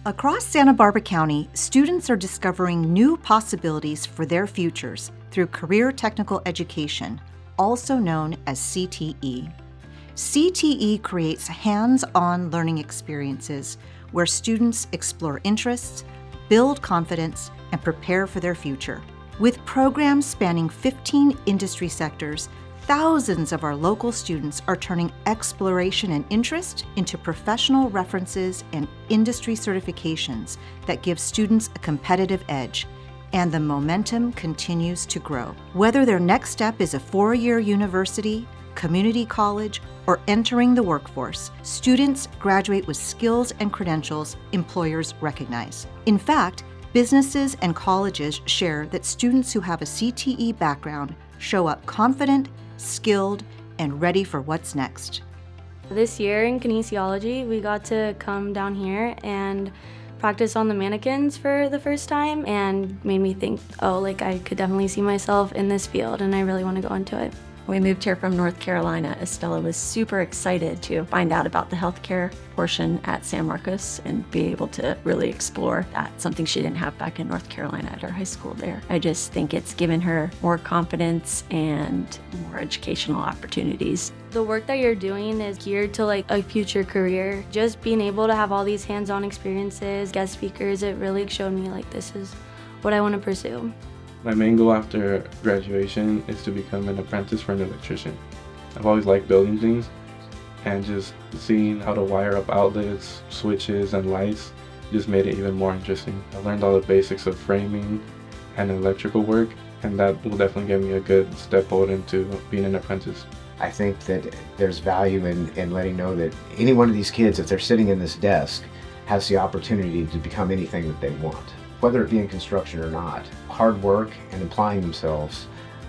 Across Santa Barbara County, students are discovering new possibilities for their futures through career technical education, also known as CTE. CTE creates hands-on learning experiences where students explore interests, build confidence, and prepare for their future. With programs spanning 15 industry sectors, thousands of our local students are turning exploration and interest into professional references and industry certifications that give students a competitive edge, and the momentum continues to grow. Whether their next step is a 4-year university, community college, or entering the workforce, students graduate with skills and credentials employers recognize. In fact, businesses and colleges share that students who have a CTE background show up confident, skilled, and ready for what's next. This year in kinesiology, we got to come down here and practice on the mannequins for the first time, and made me think, I could definitely see myself in this field and I really want to go into it. We moved here from North Carolina. Estella was super excited to find out about the healthcare portion at San Marcos and be able to really explore that, something she didn't have back in North Carolina at her high school there. I just think it's given her more confidence and more educational opportunities. The work that you're doing is geared to a future career. Just being able to have all these hands-on experiences, guest speakers, it really showed me this is what I want to pursue. My main goal after graduation is to become an apprentice for an electrician. I've always liked building things, and just seeing how to wire up outlets, switches, and lights just made it even more interesting. I learned all the basics of framing and electrical work, and that will definitely give me a good step forward into being an apprentice. I think that there's value in letting know that any one of these kids, if they're sitting in this desk, has the opportunity to become anything that they want. Whether it be in construction or not, hard work and applying themselves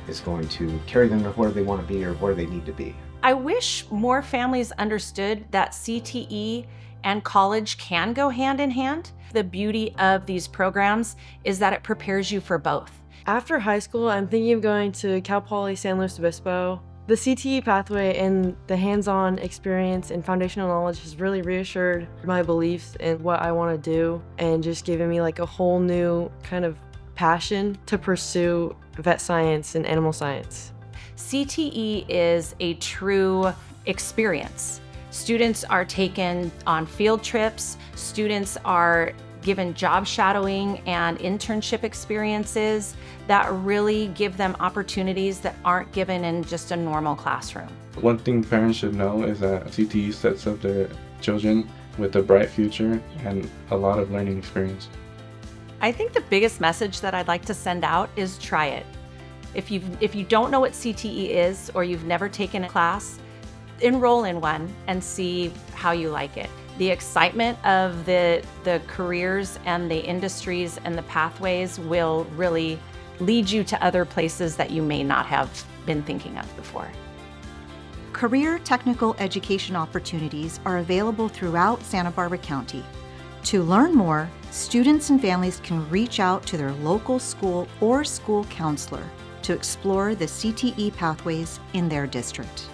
is going to carry them to where they want to be or where they need to be. I wish more families understood that CTE and college can go hand in hand. The beauty of these programs is that it prepares you for both. After high school, I'm thinking of going to Cal Poly San Luis Obispo. The CTE pathway and the hands-on experience and foundational knowledge has really reassured my beliefs in what I want to do, and just given me a whole new kind of passion to pursue vet science and animal science. CTE is a true experience. Students are taken on field trips, students are given job shadowing and internship experiences that really give them opportunities that aren't given in just a normal classroom. One thing parents should know is that CTE sets up their children with a bright future and a lot of learning experience. I think the biggest message that I'd like to send out is try it. If you don't know what CTE is, or you've never taken a class, enroll in one and see how you like it. The excitement of the careers and the industries and the pathways will really lead you to other places that you may not have been thinking of before. Career technical education opportunities are available throughout Santa Barbara County. To learn more, students and families can reach out to their local school or school counselor to explore the CTE pathways in their district.